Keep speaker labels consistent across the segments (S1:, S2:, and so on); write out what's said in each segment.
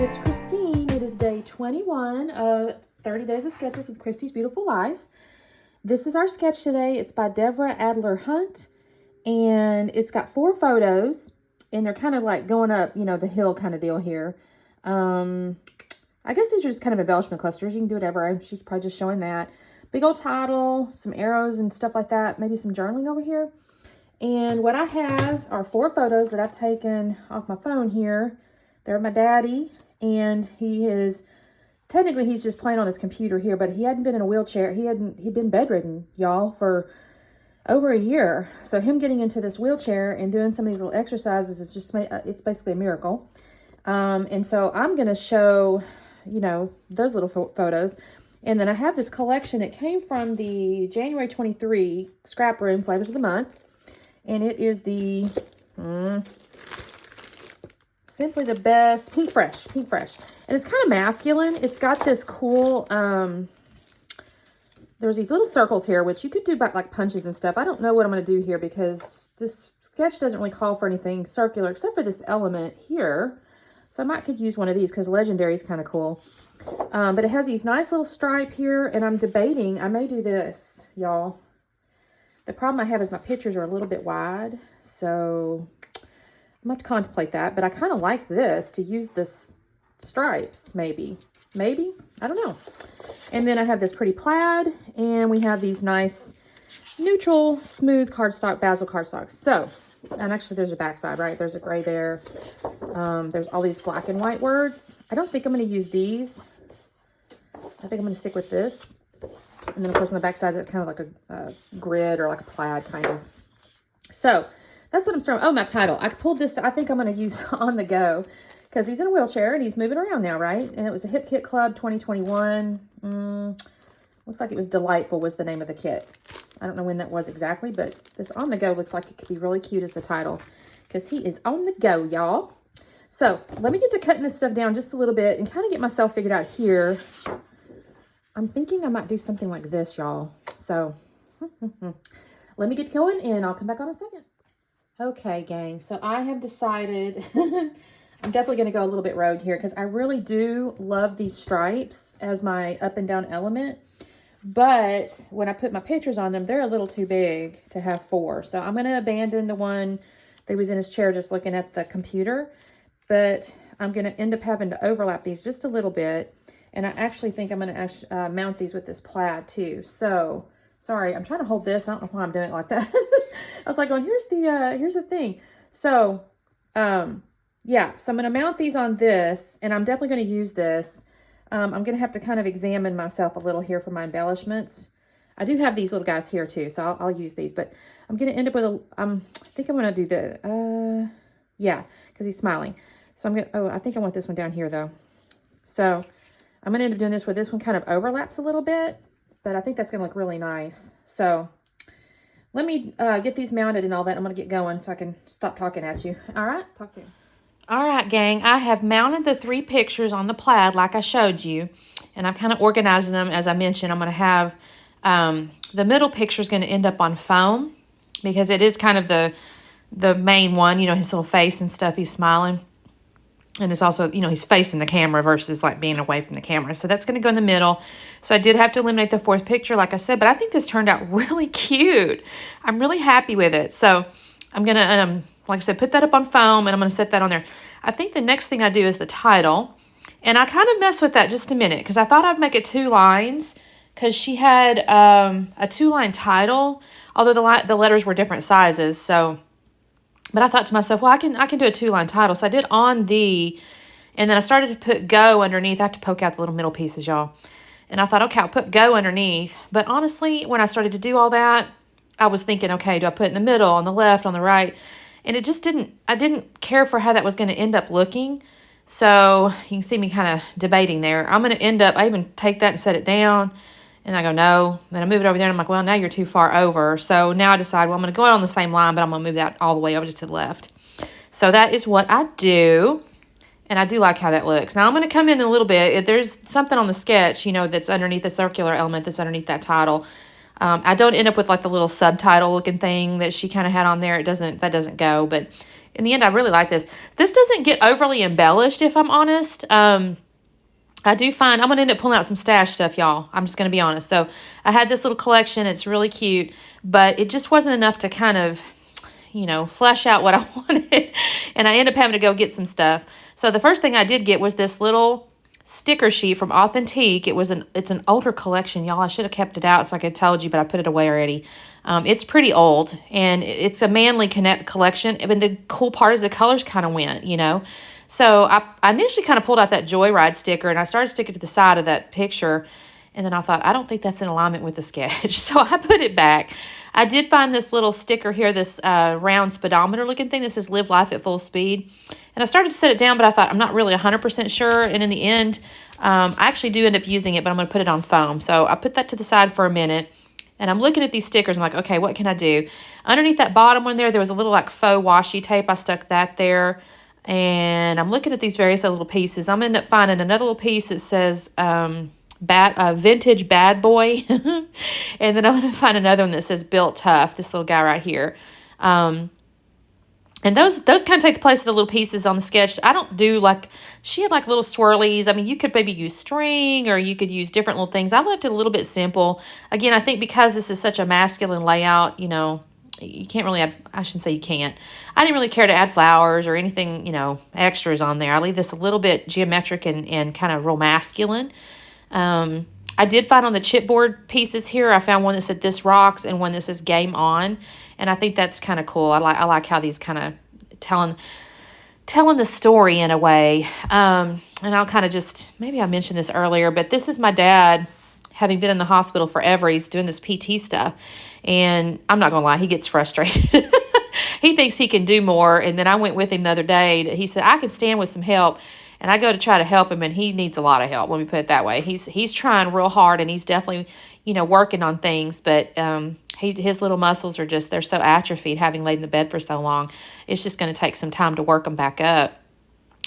S1: it's Christine. It is day 21 of 30 Days of Sketches with Christy's Beautiful Life. This is our sketch today. It's by Deborah Adler Hunt, and it's got 4 photos, and they're kind of like going up, you know, the hill kind of deal here. I guess these are just kind of embellishment clusters. You can do whatever. She's probably just showing that. Big old title, some arrows and stuff like that. Maybe some journaling over here. And what I have are 4 photos that I've taken off my phone here. They're my daddy, and he's just playing on his computer here, but he hadn't been in a wheelchair. He'd been bedridden, y'all, for over a year. So him getting into this wheelchair and doing some of these little exercises is just, it's basically a miracle. And so I'm going to show, you know, those little photos. And then I have this collection. It came from the January 23 Scrap Room Flavors of the Month. And it is the Simply the Best Pink Fresh. And it's kind of masculine. It's got this cool, there's these little circles here, which you could do by like punches and stuff. I don't know what I'm going to do here because this sketch doesn't really call for anything circular except for this element here. So I could use one of these because Legendary is kind of cool. But it has these nice little stripe here, and I'm debating. I may do this, y'all. The problem I have is my pictures are a little bit wide, so I'm going to have to contemplate that. But I kind of like this, to use this stripes, maybe. Maybe? I don't know. And then I have this pretty plaid, and we have these nice neutral, smooth cardstock, Basil cardstocks. So, and actually there's a backside, right? There's a gray there. There's all these black and white words. I don't think I'm going to use these. I think I'm going to stick with this. And then, of course, on the back side, that's kind of like a grid or like a plaid kind of. So, that's what I'm starting. Oh, my title. I pulled this. I think I'm going to use On the Go because he's in a wheelchair and he's moving around now, right? And it was a Hip Kit Club 2021. Looks like it was Delightful was the name of the kit. I don't know when that was exactly, but this On the Go looks like it could be really cute as the title because he is on the go, y'all. So, let me get to cutting this stuff down just a little bit and kind of get myself figured out here. I'm thinking I might do something like this, y'all. So, let me get going, and I'll come back on a second. Okay, gang. So, I have decided I'm definitely going to go a little bit rogue here because I really do love these stripes as my up and down element. But when I put my pictures on them, they're a little too big to have 4. So, I'm going to abandon the one that was in his chair just looking at the computer. But I'm going to end up having to overlap these just a little bit. And I actually think I'm going to mount these with this plaid too. So, sorry, I'm trying to hold this. I don't know why I'm doing it like that. I was like, oh, here's the thing. So, yeah, so I'm going to mount these on this, and I'm definitely going to use this. I'm going to have to kind of examine myself a little here for my embellishments. I do have these little guys here too, so I'll use these. But I'm going to end up with I think I'm going to do the, yeah, because he's smiling. So I'm going to, I think I want this one down here though. So, I'm going to end up doing this where this one kind of overlaps a little bit, but I think that's going to look really nice. So let me get these mounted and all that. I'm going to get going so I can stop talking at you. All right? Talk soon. All right, gang. I have mounted the 3 pictures on the plaid like I showed you, and I'm kind of organizing them. As I mentioned, I'm going to have the middle picture is going to end up on foam because it is kind of the main one, you know, his little face and stuff. He's smiling. And it's also, you know, he's facing the camera versus like being away from the camera. So that's going to go in the middle. So I did have to eliminate the 4th picture, like I said. But I think this turned out really cute. I'm really happy with it. So I'm going to, like I said, put that up on foam. And I'm going to set that on there. I think the next thing I do is the title. And I kind of messed with that just a minute. Because I thought I'd make it 2 lines. Because she had a 2-line title. Although the letters were different sizes. So... But I thought to myself, well, I can do a 2-line title. So I did on the, and then I started to put go underneath. I have to poke out the little middle pieces, y'all. And I thought, okay, I'll put go underneath. But honestly, when I started to do all that, I was thinking, okay, do I put it in the middle, on the left, on the right? And it just I didn't care for how that was going to end up looking. So you can see me kind of debating there. I'm going to end up, I even take that and set it down. And I go, no. Then I move it over there, and I'm like, well, now you're too far over. So now I decide, well, I'm going to go on the same line, but I'm going to move that all the way over just to the left. So that is what I do. And I do like how that looks. Now, I'm going to come in a little bit. If there's something on the sketch, you know, that's underneath the circular element, that's underneath that title, I don't end up with like the little subtitle looking thing that she kind of had on there. That doesn't go, but in the end, I really like this. This doesn't get overly embellished, if I'm honest. I do find, I'm going to end up pulling out some stash stuff, y'all. I'm just going to be honest. So I had this little collection. It's really cute, but it just wasn't enough to kind of, flesh out what I wanted. And I ended up having to go get some stuff. So the first thing I did get was this little sticker sheet from Authentique. It's an older collection, y'all. I should have kept it out so I could have told you, but I put it away already. It's pretty old, and it's a manly collection. And the cool part is the colors kind of went, So I initially kind of pulled out that Joyride sticker, and I started sticking to the side of that picture. And then I thought, I don't think that's in alignment with the sketch. So I put it back. I did find this little sticker here, this round speedometer looking thing that says Live Life at Full Speed. And I started to set it down, but I thought, I'm not really 100% sure. And in the end, I actually do end up using it, but I'm going to put it on foam. So I put that to the side for a minute. And I'm looking at these stickers. I'm like, okay, what can I do? Underneath that bottom one there was a little like faux washi tape. I stuck that there. And I'm looking at these various little pieces. I'm going to end up finding another little piece that says vintage bad boy. And then I'm going to find another one that says built tough, this little guy right here. And those kind of take the place of the little pieces on the sketch. I don't do she had like little swirlies. I mean, you could maybe use string, or you could use different little things. I left it a little bit simple. Again, I think because this is such a masculine layout, you can't really add, I shouldn't say you can't. I didn't really care to add flowers or anything, extras on there. I leave this a little bit geometric and kind of real masculine. I did find on the chipboard pieces here, I found one that said This Rocks and one that says Game On. And I think that's kind of cool. I like how these kind of telling the story in a way. And I'll kind of maybe I mentioned this earlier, but this is my dad having been in the hospital forever. He's doing this PT stuff. And I'm not going to lie, he gets frustrated. He thinks he can do more. And then I went with him the other day. He said, I can stand with some help. And I go to try to help him, and he needs a lot of help. Let me put it that way. He's trying real hard, and he's definitely, working on things. But his little muscles are they're so atrophied, having laid in the bed for so long. It's just going to take some time to work them back up.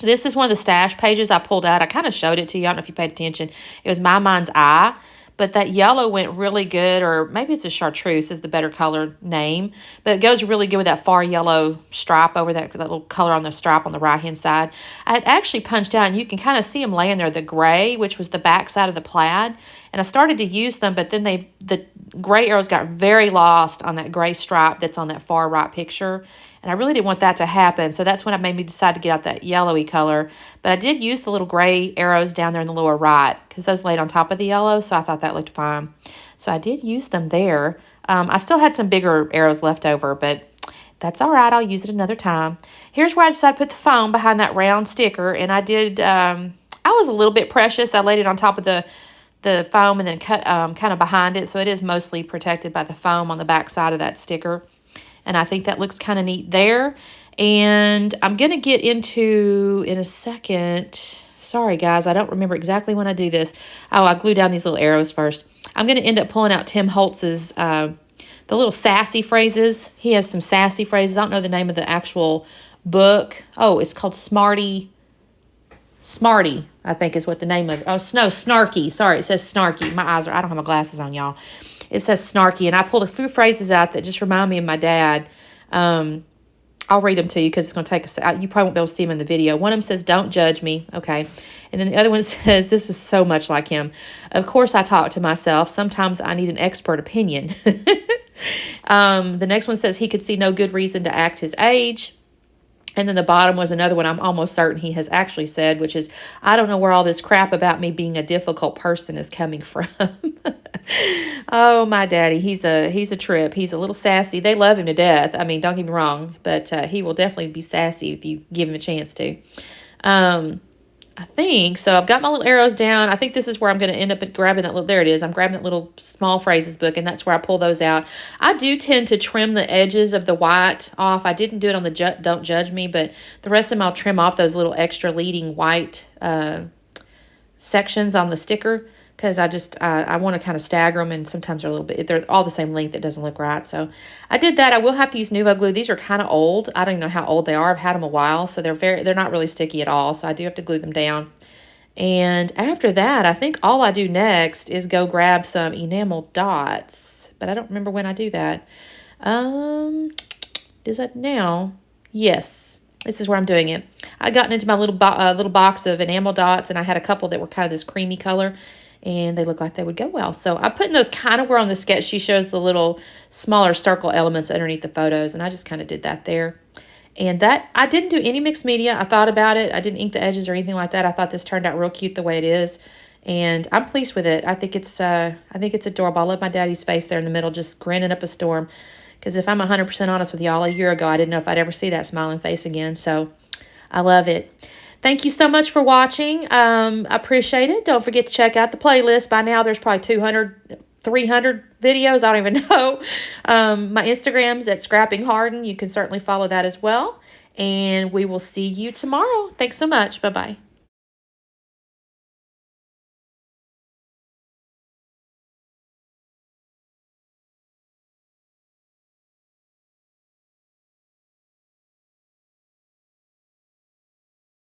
S1: This is one of the stash pages I pulled out. I kind of showed it to you. I don't know if you paid attention. It was My Mind's Eye. But that yellow went really good, or maybe it's a chartreuse is the better color name. But it goes really good with that far yellow stripe over that little color on the stripe on the right-hand side. I had actually punched out, and you can kind of see them laying there, the gray, which was the back side of the plaid. And I started to use them, but then the gray arrows got very lost on that gray stripe that's on that far right picture. And I really didn't want that to happen. So that's when I made me decide to get out that yellowy color. But I did use the little gray arrows down there in the lower right because those laid on top of the yellow. So I thought that looked fine. So I did use them there. I still had some bigger arrows left over, but that's all right. I'll use it another time. Here's where I decided to put the foam behind that round sticker. And I did, I was a little bit precious. I laid it on top of the foam and then cut kind of behind it. So it is mostly protected by the foam on the back side of that sticker. And I think that looks kind of neat there. And I'm going to get into, in a second, sorry guys, I don't remember exactly when I do this. Oh, I glue down these little arrows first. I'm going to end up pulling out Tim Holtz's, the little sassy phrases. He has some sassy phrases. I don't know the name of the actual book. Oh, it's called Smarty, I think is what the name of it. Oh, no, Snarky. Sorry, it says Snarky. I don't have my glasses on, y'all. It says Snarky, and I pulled a few phrases out that just remind me of my dad. I'll read them to you because it's going to take us out. You probably won't be able to see them in the video. One of them says, don't judge me. Okay. And then the other one says, this is so much like him. Of course, I talk to myself. Sometimes I need an expert opinion. The next one says, he could see no good reason to act his age. And then the bottom was another one I'm almost certain he has actually said, which is, I don't know where all this crap about me being a difficult person is coming from. Oh, my daddy, he's a trip. He's a little sassy. They love him to death. I mean, don't get me wrong, but he will definitely be sassy if you give him a chance to. I think, so I've got my little arrows down. I think this is where I'm going to end up grabbing that little, there it is. I'm grabbing that little small phrases book, and that's where I pull those out. I do tend to trim the edges of the white off. I didn't do it on the Don't Judge Me, but the rest of them I'll trim off those little extra leading white sections on the sticker, because I want to kind of stagger them, and sometimes they're a little bit, they're all the same length, it doesn't look right. So I did that. I will have to use Nuvo glue. These are kind of old. I don't even know how old they are. I've had them a while, so they're not really sticky at all. So I do have to glue them down. And after that, I think all I do next is go grab some enamel dots, but I don't remember when I do that. Is that now? Yes, this is where I'm doing it. I gotten into my little box of enamel dots, and I had a couple that were kind of this creamy color, and they look like they would go well. So I'm putting those kind of where on the sketch she shows the little smaller circle elements underneath the photos, and I just kind of did that there. And that, I didn't do any mixed media. I thought about it. I didn't ink the edges or anything like that. I thought this turned out real cute the way it is. And I'm pleased with it. I think it's adorable. I love my daddy's face there in the middle, just grinning up a storm. Because if I'm 100% honest with y'all, a year ago, I didn't know if I'd ever see that smiling face again. So I love it. Thank you so much for watching. I appreciate it. Don't forget to check out the playlist. By now, there's probably 200, 300 videos. I don't even know. My Instagram's at Scrapping Harden. You can certainly follow that as well. And we will see you tomorrow. Thanks so much. Bye-bye.